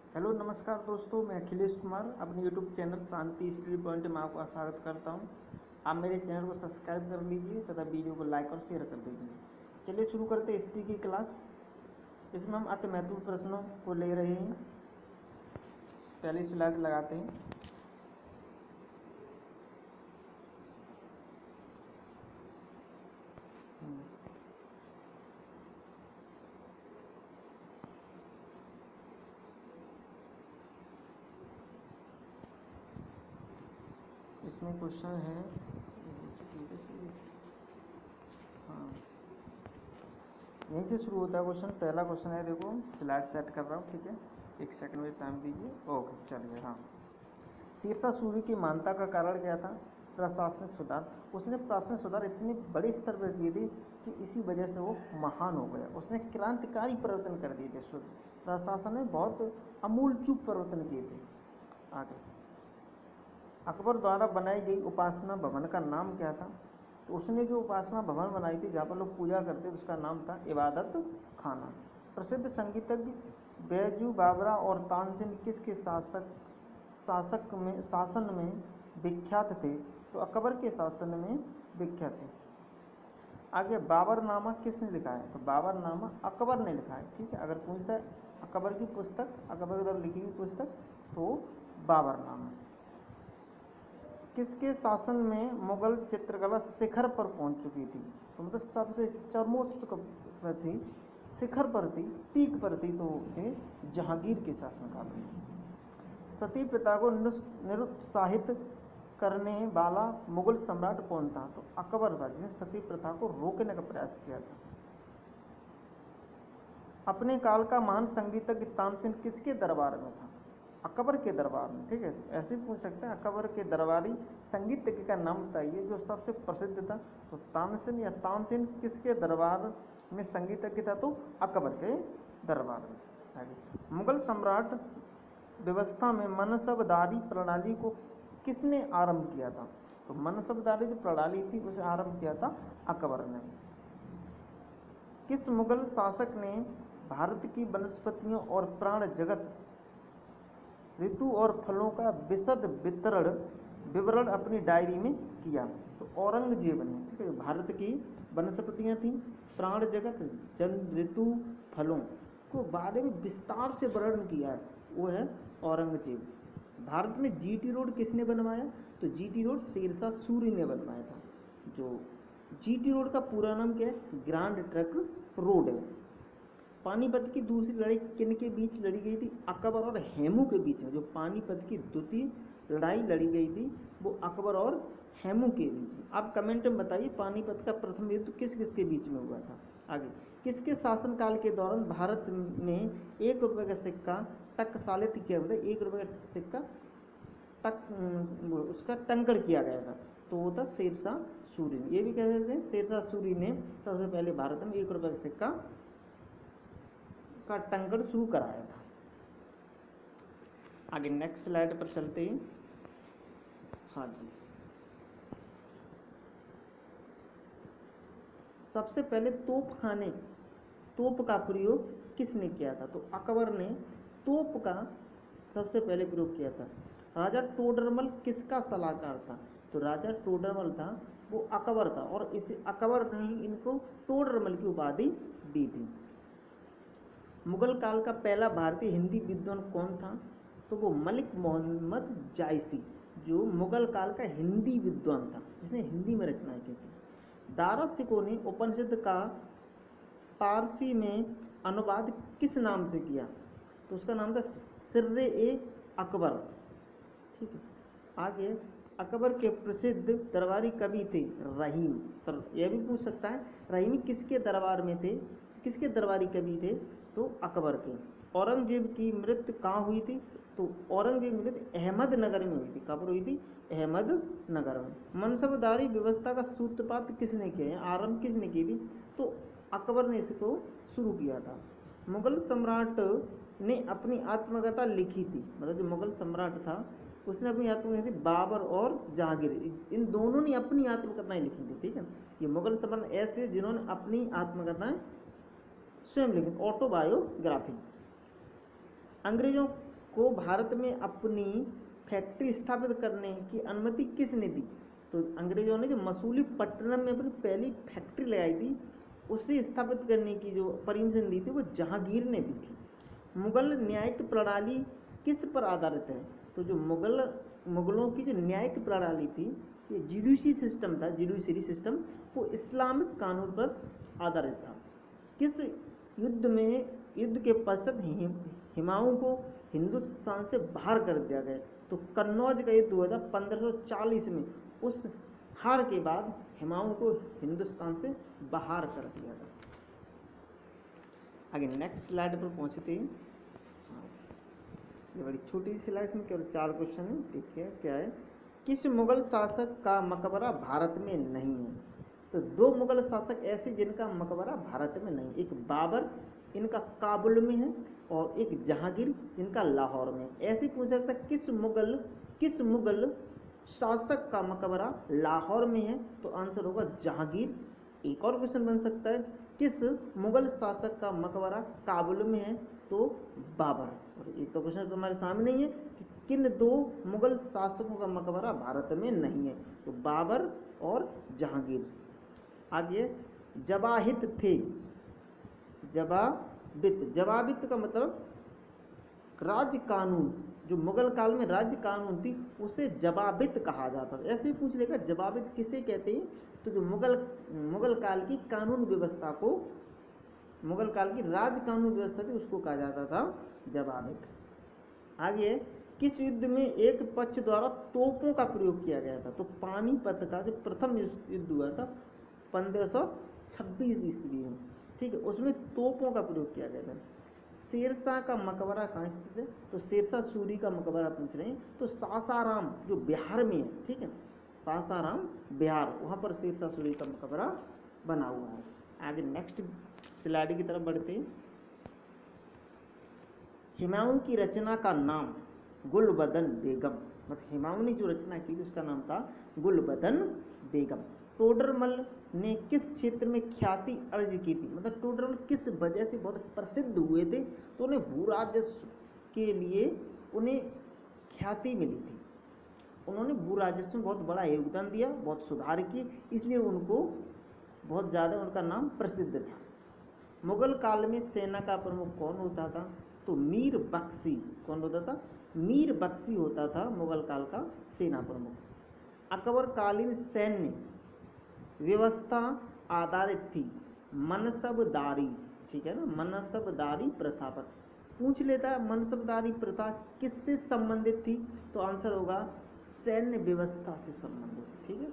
Hello नमस्कार दोस्तों, मैं अखिलेश कुमार अपने यूट्यूब चैनल शांति स्टडी पॉइंट में आपका स्वागत करता हूं। आप मेरे चैनल को सब्सक्राइब कर लीजिए तथा वीडियो को लाइक और शेयर कर दीजिए। चलिए शुरू करते हैं हिस्ट्री की क्लास। इसमें हम अति महत्वपूर्ण प्रश्नों को ले रहे हैं। पहली स्लाइड लगाते हैं। इसमें क्वेश्चन है, हाँ यहीं से शुरू होता है क्वेश्चन। पहला क्वेश्चन है, देखो स्लाइड सेट कर रहा हूँ, ठीक है, एक सेकंड में टाइम दीजिए। ओके चलिए। हाँ, शेरशाह सूरी की मानता का कारण क्या था? प्रशासनिक सुधार। उसने प्रशासनिक सुधार इतने बड़े स्तर पर किए थे कि इसी वजह से वो महान हो गया। उसने क्रांतिकारी परिवर्तन कर दिए थे। प्रशासन में बहुत अमूल चूक परिवर्तन किए थे। आगे, अकबर द्वारा बनाई गई उपासना भवन का नाम क्या था? तो उसने जो उपासना भवन बनाई थी जहाँ पर लोग पूजा करते थे उसका नाम था इबादत खाना। प्रसिद्ध संगीतज्ञ बैजू बावरा और तानसेन किसके शासन में विख्यात थे? तो अकबर के शासन में विख्यात थे। आगे, बाबरनामा किसने लिखा है? तो बाबरनामा अकबर ने लिखा है। ठीक है, अगर पूछता है अकबर की पुस्तक, अकबर के द्वारा लिखी गई पुस्तक, तो बाबरनामा। किसके शासन में मुगल चित्रकला शिखर पर पहुंच चुकी थी? तो मतलब सबसे चरमोच्च पर थी, शिखर पर थी, पीक पर थी, तो थे जहांगीर के शासनकाल में। सती प्रथा को निरुत्साहित करने वाला मुगल सम्राट कौन था? तो अकबर था, जिसने सती प्रथा को रोकने का प्रयास किया था। अपने काल का महान संगीतज्ञ तानसेन किसके दरबार में था? अकबर के दरबार में। ठीक है, ऐसे भी पूछ सकते हैं, अकबर के दरबारी संगीतज्ञ का नाम बताइए जो सबसे प्रसिद्ध था। तो तानसेन या तानसेन किसके दरबार में संगीतज्ञ था? तो अकबर के दरबार में। आगे, मुगल सम्राट व्यवस्था में मनसबदारी प्रणाली को किसने आरंभ किया था? तो मनसबदारी जो प्रणाली थी उसे आरंभ किया था अकबर ने। किस मुगल शासक ने भारत की वनस्पतियों और प्राण जगत, ऋतु और फलों का विशद विवरण अपनी डायरी में किया? तो औरंगजेब ने। ठीक है, भारत की वनस्पतियां थी, प्राण जगत, जन, ऋतु, फलों को बारे में विस्तार से वर्णन किया है, वो है औरंगजेब। भारत में जीटी रोड किसने बनवाया? तो जीटी रोड शेरशाह सूरी ने बनवाया था। जो जीटी रोड का पूरा नाम क्या है? ग्रांड ट्रक रोड है। पानीपत की दूसरी लड़ाई किन के बीच लड़ी गई थी? अकबर और हेमू के बीच में। जो पानीपत की द्वितीय लड़ाई लड़ी गई थी वो अकबर और हेमू के बीच में। आप कमेंट में बताइए पानीपत का प्रथम युद्ध किस किस के बीच में हुआ था। आगे, किसके शासनकाल के दौरान भारत में 1 रुपये का सिक्का टकसालित किया गया था? 1 रुपये का सिक्का उसका टंकण किया गया था, तो वो था शेरशाह सूरी। ये भी कह सकते हैं शेरशाह सूरी ने सबसे पहले भारत में 1 रुपये का सिक्का का टंकण शुरू कराया था। आगे नेक्स्ट स्लाइड पर चलते हैं। हाँ जी, सबसे पहले तोप का प्रयोग किसने किया था? तो अकबर ने तोप का सबसे पहले प्रयोग किया था। राजा टोडरमल किसका सलाहकार था? तो राजा टोडरमल था वो अकबर था, और इस अकबर ने ही इनको टोडरमल की उपाधि दी थी। मुगल काल का पहला भारतीय हिंदी विद्वान कौन था? तो वो मलिक मोहम्मद जायसी, जो मुगल काल का हिंदी विद्वान था, जिसने हिंदी में रचनाएं की थी। दारा शिकोह ने उपनिषद का पारसी में अनुवाद किस नाम से किया? तो उसका नाम था सिर्रे ए अकबर। ठीक है, आगे, अकबर के प्रसिद्ध दरबारी कवि थे रहीम। तो यह भी पूछ सकता है रहीम किसके दरबार में थे, किसके दरबारी कवि थे? तो अकबर के। औरंगजेब की मृत्यु कहाँ हुई थी? तो औरंगजेब की मृत्यु अहमदनगर में हुई थी। कहाँ पर हुई थी? अहमदनगर में। मनसबदारी व्यवस्था का सूत्रपात किसने किया, आरंभ किसने की थी? तो अकबर ने इसको शुरू किया था। मुगल सम्राट ने अपनी आत्मकथा लिखी थी, मतलब जो मुगल सम्राट था उसने अपनी आत्मकथा थी बाबर और जहांगीर, इन दोनों ने अपनी आत्मकथाएं लिखी थी। ठीक है, ये मुगल सम्राट ऐसे जिन्होंने अपनी आत्मकथाएं स्वयं लिखी, ऑटोबायोग्राफी। अंग्रेजों को भारत में अपनी फैक्ट्री स्थापित करने की अनुमति किसने दी? तो अंग्रेजों ने जो मसूलीपट्टनम में अपनी पहली फैक्ट्री लगाई थी, उसे स्थापित करने की जो परमिशन दी थी वो जहांगीर ने दी थी। मुगल न्यायिक प्रणाली किस पर आधारित है? तो जो मुगलों की जो न्यायिक प्रणाली थी, ये जुडिशरी सिस्टम था, जुडिशरी सिस्टम, वो इस्लामिक कानून पर आधारित था। किस युद्ध के पश्चात हुमायूं को हिंदुस्तान से बाहर कर दिया गया? तो कन्नौज का युद्ध हुआ था 1540 में। उस हार के बाद हुमायूं को हिंदुस्तान से बाहर कर दिया गया। आगे नेक्स्ट स्लाइड पर पहुंचते हैं। ये बड़ी छोटी सी स्लाइड में केवल 4 क्वेश्चन है। देखिए क्या है, किस मुगल शासक का मकबरा भारत में नहीं है? तो 2 मुगल शासक ऐसे जिनका मकबरा भारत में नहीं, एक बाबर इनका काबुल में है और एक जहांगीर इनका लाहौर में। ऐसे पूछा सकता है किस मुगल शासक का मकबरा लाहौर में है? तो आंसर होगा जहांगीर। एक और क्वेश्चन बन सकता है, किस मुगल शासक का मकबरा काबुल में है? तो बाबर। और ये तो क्वेश्चन तुम्हारे सामने ही है कि किन 2 मुगल शासकों का मकबरा भारत में नहीं है? तो बाबर और जहांगीर। आगे जवाहित थे, जवाबित का मतलब राज्य कानून, जो मुगल काल में राज्य कानून थी उसे जवाबित कहा जाता था। ऐसे भी पूछ लेगा जवाबित किसे कहते हैं? तो जो मुगल काल की कानून व्यवस्था को, मुगल काल की राज कानून व्यवस्था थी उसको कहा जाता था जवाबित। आगे किस युद्ध में एक पक्ष द्वारा तोपों का प्रयोग किया गया था? तो पानीपत का जो प्रथम युद्ध हुआ था 1526 ईस्वी में, ठीक है, उसमें तोपों का प्रयोग किया गया था। शेरशाह का मकबरा कहाँ स्थित है? तो शेरशाह सूरी का मकबरा पूछ रहे हैं। तो सासाराम जो बिहार में है, ठीक है, सासाराम बिहार, वहाँ पर शेरशाह सूरी का मकबरा बना हुआ है। आगे नेक्स्ट स्लाइड की तरफ बढ़ते हैं। हुमायूं की रचना का नाम गुलबदन बेगम, मतलब हुमायूं ने जो रचना की थी उसका नाम था गुलबदन बेगम। टोडरमल ने किस क्षेत्र में ख्याति अर्ज की थी? मतलब टोडरमल किस वजह से बहुत प्रसिद्ध हुए थे? तो उन्हें भूराजस्व के लिए उन्हें ख्याति मिली थी। उन्होंने भूराजस्व में बहुत बड़ा योगदान दिया, बहुत सुधार किए, इसलिए उनको बहुत ज़्यादा उनका नाम प्रसिद्ध था। मुगल काल में सेना का प्रमुख कौन होता था? तो मीर बख्शी। कौन होता था? मीर बख्शी होता था मुगल काल का सेना प्रमुख। अकबर कालीन सैन्य व्यवस्था आधारित थी मनसबदारी, ठीक है ना, मनसबदारी प्रथा पर। पूछ लेता है मनसबदारी प्रथा किससे संबंधित थी? तो आंसर होगा सैन्य व्यवस्था से संबंधित, ठीक है।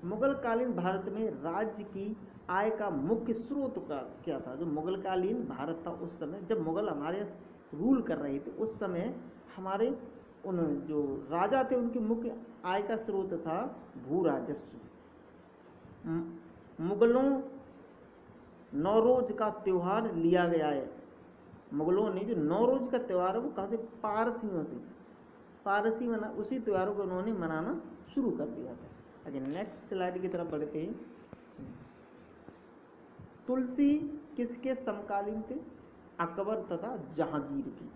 मुगल कालीन भारत में राज्य की आय का मुख्य स्रोत का क्या था? जो मुगल कालीन भारत था उस समय, जब मुगल हमारे रूल कर रहे थे, उस समय हमारे उन जो राजा थे उनकी मुख्य आय का स्रोत था भू राजस्व। मुगलों नौरोज का त्यौहार लिया गया है। मुगलों ने जो नौरोज का त्यौहार है वो कहा से पारसियों से, पारसी मना, उसी त्यौहारों को उन्होंने मनाना शुरू कर दिया था। आगे नेक्स्ट स्लाइड की तरफ बढ़ते हैं। तुलसी किसके समकालीन थे? अकबर तथा जहांगीर की।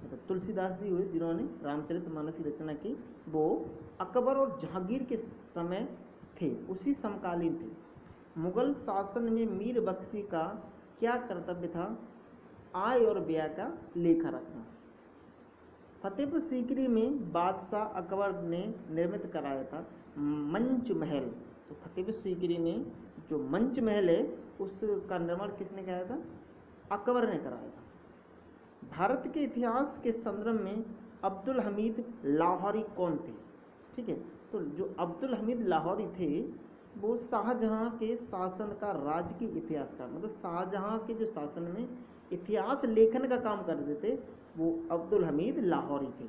मतलब तुलसीदास जी हुए जिन्होंने रामचरितमानस की रचना की, वो अकबर और जहांगीर के समय थे, उसी समकालीन थे। मुगल शासन में मीर बख्शी का क्या कर्तव्य था? आय और व्यय का लेखा रखना। फतेहपुर सीकरी में बादशाह अकबर ने निर्मित कराया था मंच महल। तो फतेहपुर सीकरी में जो मंच महल है उसका निर्माण किसने कराया था? अकबर ने कराया था। भारत के इतिहास के संदर्भ में अब्दुल हमीद लाहौरी कौन थे? ठीक है, तो जो अब्दुल हमीद लाहौरी थे वो शाहजहां के शासन का राजकीय इतिहास का, मतलब शाहजहां के जो शासन में इतिहास लेखन का काम करते थे वो अब्दुल हमीद लाहौरी थे।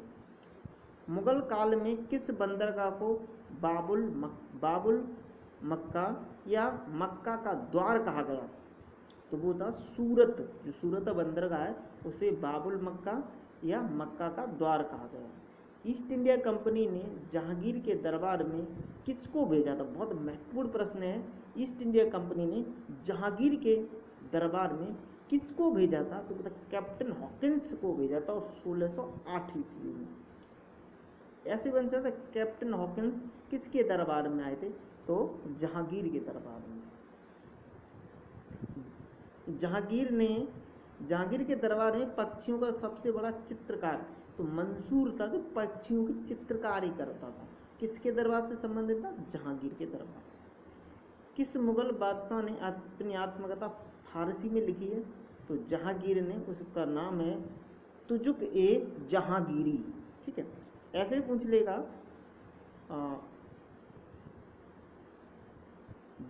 मुगल काल में किस बंदरगाह को बाबुल मक्का या मक्का का द्वार कहा गया? तो वो था सूरत, जो सूरत बंदरगाह है उसे बाबुल मक्का या मक्का का द्वार कहा गया। ईस्ट इंडिया कंपनी ने जहांगीर के दरबार में किसको भेजा था? बहुत महत्वपूर्ण प्रश्न है। ईस्ट इंडिया कंपनी ने जहांगीर के दरबार में किसको भेजा था? तो बता, कैप्टन हॉकिंस को भेजा था, और 1608 ईस्वी में। ऐसे बन सकता, कैप्टन हॉकिंस किसके दरबार में आए थे? तो जहांगीर के दरबार में। जहांगीर के दरबार में पक्षियों का सबसे बड़ा चित्रकार तो मंसूर था, जो पक्षियों की चित्रकारी करता था। किसके दरबार से संबंधित था? जहांगीर के दरबार से। किस मुगल बादशाह ने अपनी आत्मकथा फारसी में लिखी है? तो जहांगीर ने। उसका नाम है तुजुक ए जहांगीरी। ठीक है, ऐसे ही पूछ लेगा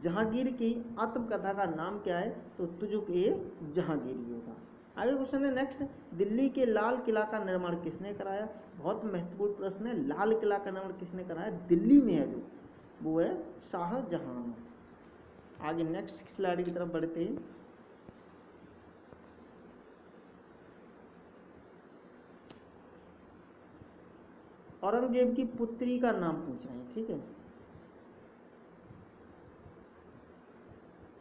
जहांगीर की आत्मकथा का नाम क्या है? तो तुजुक ए जहांगीरी होगा। आगे क्वेश्चन है नेक्स्ट, दिल्ली के लाल किला का निर्माण किसने कराया? बहुत महत्वपूर्ण प्रश्न है। लाल किला का निर्माण किसने कराया? दिल्ली में है जो, वो है शाहजहां। आगे नेक्स्ट स्लाइड की तरफ बढ़ते हैं। औरंगजेब की पुत्री का नाम पूछ रहे हैं। ठीक है,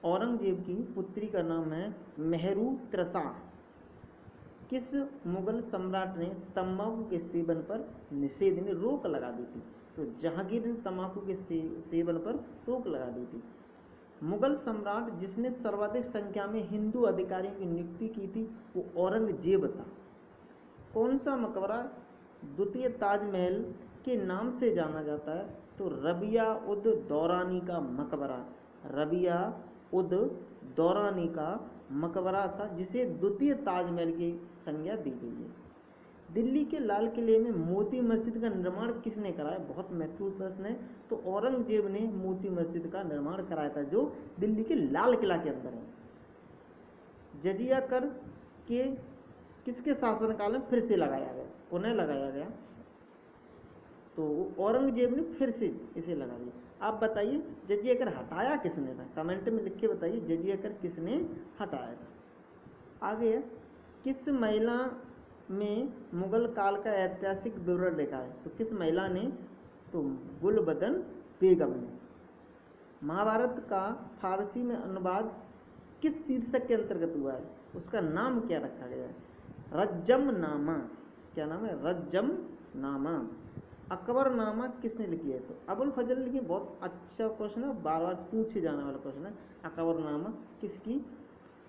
औरंगजेब की पुत्री का नाम है मेहरू त्रसा। किस मुगल सम्राट ने तंबाकू के सेवन पर निषेध ने रोक लगा दी थी? तो जहांगीर ने तंबाकू के सेवन पर रोक लगा दी थी। मुगल सम्राट जिसने सर्वाधिक संख्या में हिंदू अधिकारियों की नियुक्ति की थी, वो औरंगजेब था। कौन सा मकबरा द्वितीय ताजमहल के नाम से जाना जाता है? तो रबिया उद दौरानी का मकबरा। रबिया उद दौरानी का मकबरा था, जिसे द्वितीय ताजमहल की संज्ञा दी गई है। दिल्ली के लाल किले में मोती मस्जिद का निर्माण किसने कराया? बहुत महत्वपूर्ण प्रश्न है। तो औरंगजेब ने मोती मस्जिद का निर्माण कराया था, जो दिल्ली के लाल किला के अंदर है। जजिया कर के किसके शासनकाल में फिर से लगाया गया, पुनः लगाया गया? तो औरंगजेब ने फिर से इसे लगा दिया। आप बताइए जजिया कर हटाया किसने था? कमेंट में लिख के बताइए जजिया कर किसने हटाया था। आगे किस महिला में मुगल काल का ऐतिहासिक विवरण लिखा है? तो किस महिला ने? तो गुलबदन बेगम ने। महाभारत का फारसी में अनुवाद किस शीर्षक के अंतर्गत हुआ है? उसका नाम क्या रखा गया है? रज्जमनामा। क्या नाम है? रज्जमनामा। अकबरनामा किसने लिखी है? तो अबुल फजल लिखी। बहुत अच्छा क्वेश्चन है, बार बार पूछे जाने वाला क्वेश्चन है। अकबरनामा किसकी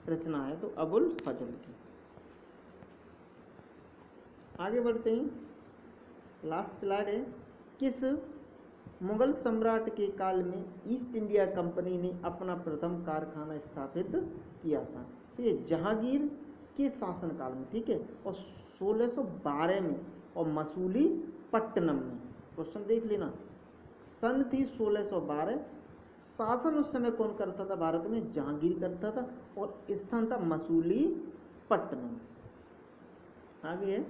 रचना है? तो अबुल फजल की। आगे बढ़ते हैं, लास्ट स्लाइड है। किस मुगल सम्राट के काल में ईस्ट इंडिया कंपनी ने अपना प्रथम कारखाना स्थापित किया था? तो ये जहांगीर के शासनकाल में। ठीक है, और 1612 में, और मसूली पट्टनम में। क्वेश्चन देख लेना, सन थी 1612, शासन उस समय कौन करता था भारत में? जहांगीर करता था, और स्थान था मसूली पट्टनम। आगे है,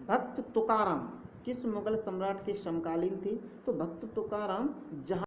भक्त तुकाराम किस मुगल सम्राट के समकालीन थे? तो भक्त तुकाराम जहां